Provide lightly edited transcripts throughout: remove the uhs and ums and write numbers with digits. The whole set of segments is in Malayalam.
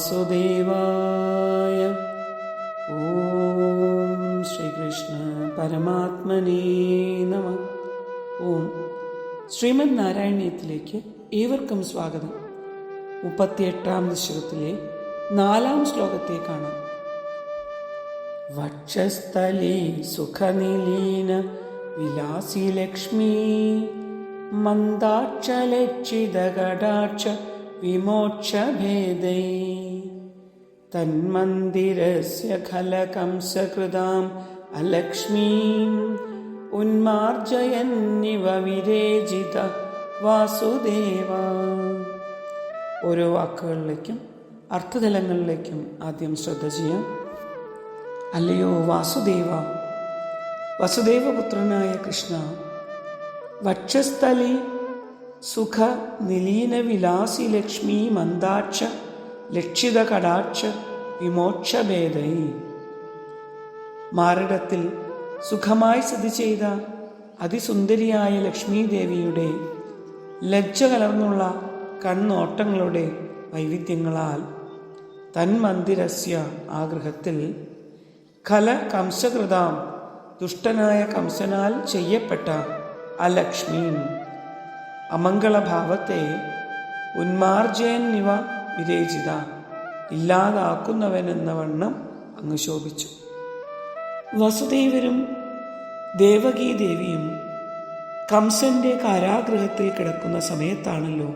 വാസുദേവായ. ഓം ശ്രീകൃഷ്ണ പരമാത്മനേ നമഃ. ഓം ശ്രീമദ് നാരായണീയത്തിലേക്ക് ഏവർക്കും സ്വാഗതം. 38-ാം ദശകത്തിലെ 4-ാം ശ്ലോകത്തെ കാണാം. വക്ഷസ്ഥലേ സുഖനിലീന വിലാസി ലക്ഷ്മീ മന്ദാക്ഷലക്ഷിതകടാക്ഷ വിമോക്ഷഭേദൈ തന്മന്ദിരസ്യ ഖലകംസകൃതാം അലക്ഷ്മീം ഉന്മാർജയന്നിവ വിരേജിത വാസുദേവ. ഓരോ വാക്കുകളിലേക്കും അർത്ഥതലങ്ങളിലേക്കും ആദ്യം ശ്രദ്ധ ചെയ്യാം. അല്ലയോ വാസുദേവ, വസുദേവപുത്രനായ കൃഷ്ണ, വക്ഷസ്ഥലി സുഖ നിലീന വിലാസി ലക്ഷ്മി മന്ദാക്ഷ ലക്ഷിത കടാക്ഷ വിമോക്ഷഭേദൈ. മാറിടത്തിൽ സുഖമായി സ്ഥിതി ചെയ്ത അതിസുന്ദരിയായ ലക്ഷ്മീ ദേവിയുടെ ലജ്ജ കലർന്നുള്ള കണ്ണോട്ടങ്ങളുടെ വൈവിധ്യങ്ങളാൽ തന്മന്ദിരസ്യ ആഗ്രഹത്തിൽ ഖല കംസകൃതാം ദുഷ്ടനായ കംസനാൽ ചെയ്യപ്പെട്ട അലക്ഷ്മീം അമംഗളഭാവത്തെ ഉന്മാർജയന്നിവ വിരേചിത ഇല്ലാതാക്കുന്നവനെന്ന വണ്ണം അങ്ങ് ശോഭിച്ചു. വസുദേവരും ദേവകീദേവിയും കംസന്റെ കാരാഗൃഹത്തിൽ കിടക്കുന്ന സമയത്താണല്ലോ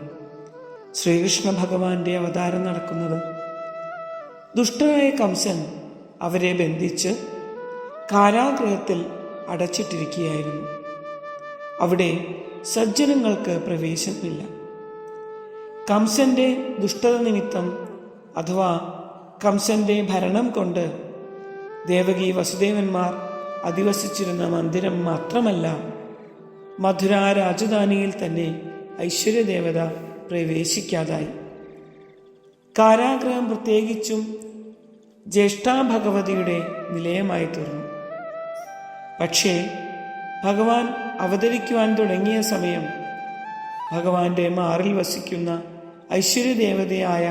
ശ്രീകൃഷ്ണ ഭഗവാന്റെ അവതാരം നടക്കുന്നത്. ദുഷ്ടനായ കംസൻ അവരെ ബന്ധിച്ച് കാരാഗൃഹത്തിൽ അടച്ചിട്ടിരിക്കുകയായിരുന്നു. അവിടെ സജ്ജനങ്ങൾക്ക് പ്രവേശനമില്ല. കംസന്റെ ദുഷ്ടത നിമിത്തം അഥവാ കംസന്റെ ഭരണം കൊണ്ട് ദേവകി വസുദേവന്മാർ അധിവസിച്ചിരുന്ന മന്ദിരം മാത്രമല്ല, മധുര രാജധാനിയിൽ തന്നെ ഐശ്വര്യദേവത പ്രവേശിക്കാതായി. കാരാഗ്രഹം പ്രത്യേകിച്ചും ജ്യേഷ്ഠാ ഭഗവതിയുടെ നിലയമായി തീർന്നു. പക്ഷേ ഭഗവാൻ അവതരിക്കുവാൻ തുടങ്ങിയ സമയം ഭഗവാന്റെ മാറിൽ വസിക്കുന്ന ഐശ്വര്യദേവതയായ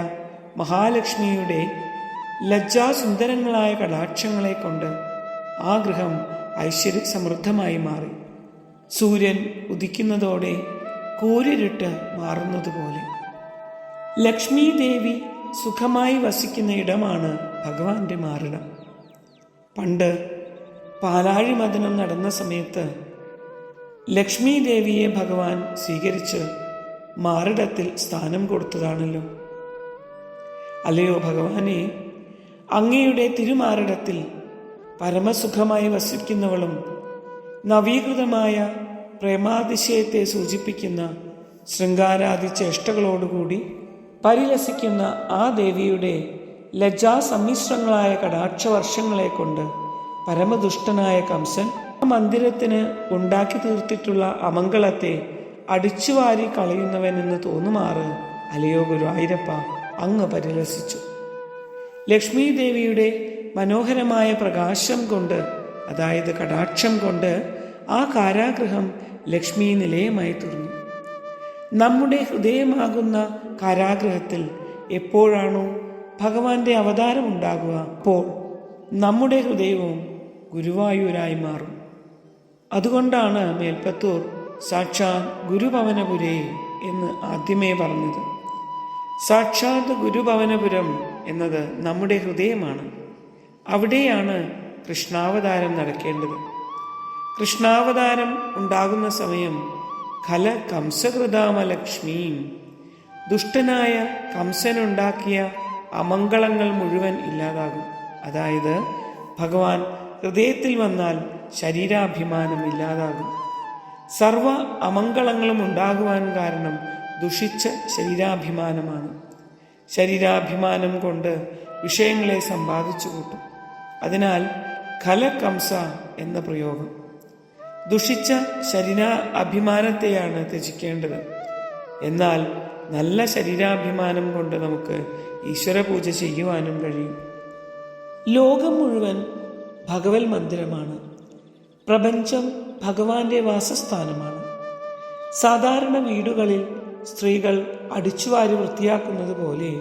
മഹാലക്ഷ്മിയുടെ ലജ്ജാസുന്ദരങ്ങളായ കടാക്ഷങ്ങളെ കൊണ്ട് ആ ഗൃഹം ഐശ്വര്യ സമൃദ്ധമായി മാറി. സൂര്യൻ ഉദിക്കുന്നതോടെ കൂരിരുട്ട് മാറുന്നതുപോലെ ലക്ഷ്മി ദേവി സുഖമായി വസിക്കുന്ന ഇടമാണ് ഭഗവാന്റെ മാറിടം. പണ്ട് പാലാഴി മദനം നടന്ന സമയത്ത് ലക്ഷ്മി ദേവിയെ ഭഗവാൻ സ്വീകരിച്ച് മാറിടത്തിൽ സ്ഥാനം കൊടുത്തതാണല്ലോ. അല്ലയോ ഭഗവാനെ, അങ്ങയുടെ തിരുമാറിടത്തിൽ പരമസുഖമായി വസിക്കുന്നവളും നവീകൃതമായ പ്രേമാതിശയത്തെ സൂചിപ്പിക്കുന്ന ശൃംഗാരാദി ചേഷ്ടകളോടുകൂടി പരിലസിക്കുന്ന ആ ദേവിയുടെ ലജ്ജാസമ്മിശ്രങ്ങളായ കടാക്ഷവർഷങ്ങളെ കൊണ്ട് പരമദുഷ്ടനായ കംസൻ മന്ദിരത്തിന് ഉണ്ടാക്കി തീർത്തിട്ടുള്ള അമംഗളത്തെ അടിച്ചുവാരി കളയുന്നവനെന്ന് തോന്നുമാറ് അലയോ ഗുരുവായൂരപ്പ അങ്ങ് പരിലസിച്ചു. ലക്ഷ്മി ദേവിയുടെ മനോഹരമായ പ്രകാശം കൊണ്ട്, അതായത് കടാക്ഷം കൊണ്ട്, ആ കാരാഗൃഹം ലക്ഷ്മി നിലയമായി തീർന്നു. നമ്മുടെ ഹൃദയമാകുന്ന കാരാഗൃഹത്തിൽ എപ്പോഴാണോ ഭഗവാന്റെ അവതാരം ഉണ്ടാകുക, അപ്പോൾ നമ്മുടെ ഹൃദയവും ഗുരുവായൂരായി മാറും. അതുകൊണ്ടാണ് മേൽപ്പത്തൂർ സാക്ഷാത് ഗുരുഭവനപുരേ എന്ന് ആദ്യമേ പറഞ്ഞത്. സാക്ഷാത് ഗുരുഭവനപുരം എന്നത് നമ്മുടെ ഹൃദയമാണ്. അവിടെയാണ് കൃഷ്ണാവതാരം നടക്കേണ്ടത്. കൃഷ്ണാവതാരം ഉണ്ടാകുന്ന സമയം ഖല കംസകൃതാമലക്ഷ്മീം, ദുഷ്ടനായ കംസനുണ്ടാക്കിയ അമംഗളങ്ങൾ മുഴുവൻ ഇല്ലാതാകും. അതായത് ഭഗവാൻ ഹൃദയത്തിൽ വന്നാൽ ശരീരാഭിമാനം ഇല്ലാതാകും. സർവ അമംഗളങ്ങളും ഉണ്ടാകുവാൻ കാരണം ദുഷിച്ച ശരീരാഭിമാനമാണ്. ശരീരാഭിമാനം കൊണ്ട് വിഷയങ്ങളെ സമ്പാദിച്ചു കൂട്ടും. അതിനാൽ ഖലകംസ എന്ന പ്രയോഗം ദുഷിച്ച ശരീരാഭിമാനത്തെയാണ് ത്യജിക്കേണ്ടത്. എന്നാൽ നല്ല ശരീരാഭിമാനം കൊണ്ട് നമുക്ക് ഈശ്വര പൂജ ചെയ്യുവാനും കഴിയും. ലോകം മുഴുവൻ ഭഗവത് മന്ദിരമാണ്. പ്രപഞ്ചം ഭഗവാന്റെ വാസസ്ഥാനമാണ്. സാധാരണ വീടുകളിൽ സ്ത്രീകൾ അടിച്ചുവാരി വൃത്തിയാക്കുന്നത് പോലെ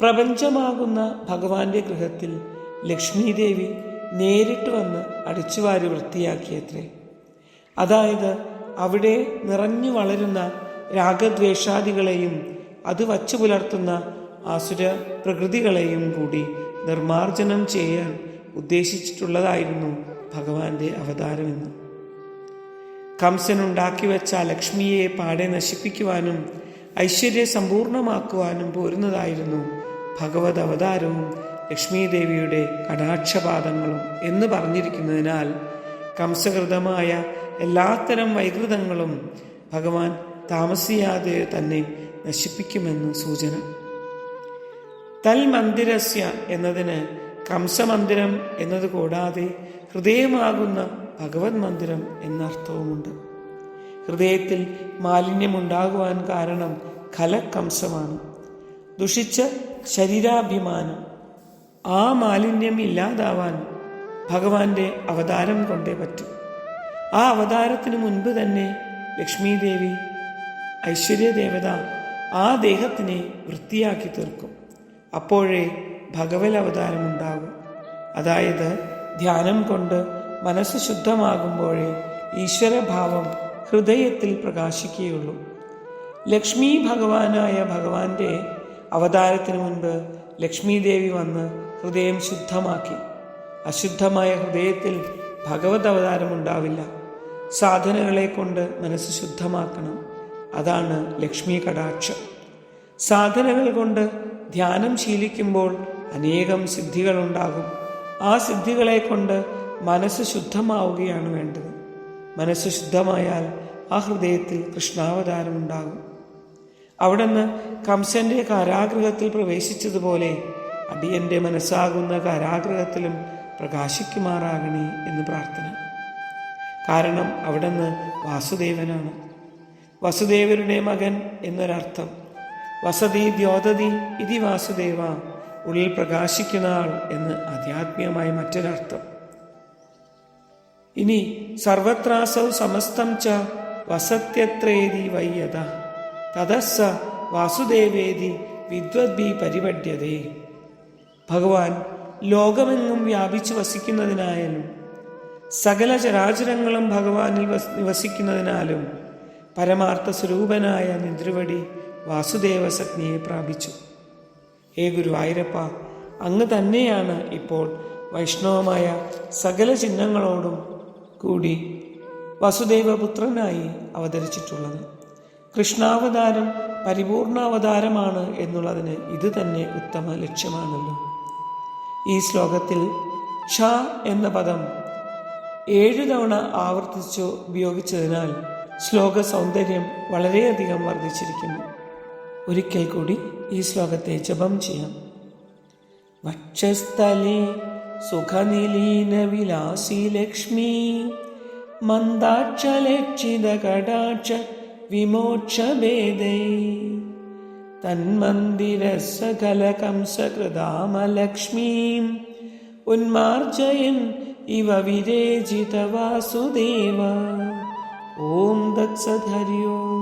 പ്രപഞ്ചമാകുന്ന ഭഗവാന്റെ ഗൃഹത്തിൽ ലക്ഷ്മീദേവി നേരിട്ട് വന്ന് അടിച്ചുവാരി വൃത്തിയാക്കിയത്രേ. അതായത് അവിടെ നിറഞ്ഞു വളരുന്ന രാഗദ്വേഷാദികളെയും അത് വച്ചു പുലർത്തുന്ന ആസുര പ്രകൃതികളെയും കൂടി നിർമാർജനം ചെയ്യാൻ ഉദ്ദേശിച്ചിട്ടുള്ളതായിരുന്നു ഭഗവാന്റെ അവതാരമെന്ന്. കംസനുണ്ടാക്കി വെച്ച ലക്ഷ്മിയെ പാടെ നശിപ്പിക്കുവാനും ഐശ്വര്യ സമ്പൂർണമാക്കുവാനും പോരുന്നതായിരുന്നു ഭഗവത് അവതാരവും ലക്ഷ്മീദേവിയുടെ കടാക്ഷപാദങ്ങളും എന്ന് പറഞ്ഞിരിക്കുന്നതിനാൽ കംസകൃതമായ എല്ലാത്തരം വൈകൃതങ്ങളും ഭഗവാൻ താമസിയാതെ തന്നെ നശിപ്പിക്കുമെന്ന് സൂചന. തൽമന്ദിരസ്യ എന്നതിന് കംസമന്ദിരം എന്നത് കൂടാതെ ഹൃദയമാകുന്ന ഭഗവത് മന്ദിരം എന്നർത്ഥവുമുണ്ട്. ഹൃദയത്തിൽ മാലിന്യമുണ്ടാകുവാൻ കാരണം ഖലകംസമാണ്. ദുഷിച്ച ശരീരാഭിമാനം. ആ മാലിന്യം ഇല്ലാതാവാൻ ഭഗവാന്റെ അവതാരം കൊണ്ടേ പറ്റും. ആ അവതാരത്തിന് മുൻപ് തന്നെ ലക്ഷ്മീദേവി ഐശ്വര്യദേവത ആ ദേഹത്തിനെ വൃത്തിയാക്കി തീർക്കും. അപ്പോഴേ ഭഗവത് അവതാരമുണ്ടാകും. അതായത് ധ്യാനം കൊണ്ട് മനസ്സ് ശുദ്ധമാകുമ്പോഴേ ഈശ്വരഭാവം ഹൃദയത്തിൽ പ്രകാശിക്കുകയുള്ളൂ. ലക്ഷ്മി ഭഗവാനായ ഭഗവാന്റെ അവതാരത്തിന് മുൻപ് ലക്ഷ്മീദേവി വന്ന് ഹൃദയം ശുദ്ധമാക്കി. അശുദ്ധമായ ഹൃദയത്തിൽ ഭഗവത് അവതാരമുണ്ടാവില്ല. സാധനകളെ കൊണ്ട് മനസ്സ് ശുദ്ധമാക്കണം. അതാണ് ലക്ഷ്മി കടാക്ഷം. സാധനകൾ കൊണ്ട് ധ്യാനം ശീലിക്കുമ്പോൾ അനേകം സിദ്ധികളുണ്ടാകും. ആ സിദ്ധികളെ കൊണ്ട് മനസ്സ് ശുദ്ധമാവുകയാണ് വേണ്ടത്. മനസ്സ് ശുദ്ധമായാൽ ആ ഹൃദയത്തിൽ കൃഷ്ണാവതാരമുണ്ടാകും. അവിടുന്ന് കംസന്റെ കാരാഗൃഹത്തിൽ പ്രവേശിച്ചതുപോലെ അടിയന്റെ മനസ്സാകുന്ന കാരാഗൃഹത്തിലും പ്രകാശിക്കുമാറാകണേ എന്ന് പ്രാർത്ഥന. കാരണം അവിടുന്ന് വാസുദേവനാണ്. വസുദേവരുടെ മകൻ എന്നൊരർത്ഥം. വസതി ദ്യോതതി ഇതി വാസുദേവ, ഉള്ളിൽ പ്രകാശിക്കുന്ന ആൾ എന്ന് ആധ്യാത്മികമായ മറ്റൊരർത്ഥം. ഇനി സർവത്രാസൗ സമസ്തം ച വസത്യത്രേതി വയ്യത തതസ്സ വാസുദേവേതി വിദ്വദ്ഭി പരിപഡ്യതേ. ഭഗവാൻ ലോകമെങ്ങും വ്യാപിച്ചു വസിക്കുന്നതിനായാലും സകല ചരാചരങ്ങളും ഭഗവാനിൽ നിവസിക്കുന്നതിനാലും പരമാർത്ഥ സ്വരൂപനായ നിദ്രുവടി വാസുദേവ സജ്ഞയെ പ്രാപിച്ചു. ഹേ ഗുരുവായൂരപ്പ, അങ്ങ് തന്നെയാണ് ഇപ്പോൾ വൈഷ്ണവമായ സകല ചിഹ്നങ്ങളോടും കൂടി വസുദേവപുത്രനായി അവതരിച്ചിട്ടുള്ളത്. കൃഷ്ണാവതാരം പരിപൂർണാവതാരമാണ് എന്നുള്ളതിന് ഇത് തന്നെ ഉത്തമ ലക്ഷ്യമാണല്ലോ. ഈ ശ്ലോകത്തിൽ ക്ഷ എന്ന പദം 7 തവണ ആവർത്തിച്ചു ഉപയോഗിച്ചതിനാൽ ശ്ലോക സൗന്ദര്യം വളരെയധികം വർദ്ധിച്ചിരിക്കുന്നു. ഒരിക്കൽ കൂടി ഈ ശ്ലോകത്തെ ജപം ചെയ്യാം. വക്ഷസ്ഥലേ സുഖനിലീന വിലാസി ലക്ഷ്മീ മന്ദാക്ഷലക്ഷിത കടാക്ഷ വിമോക്ഷഭേദൈ തന്മന്ദിര സകല കംസകൃതാമലക്ഷ്മീം ഉന്മാർജയൻ ഇവ വിരേജിത വാസുദേവ. ഓം തത്സത്. ഹരി ഓം.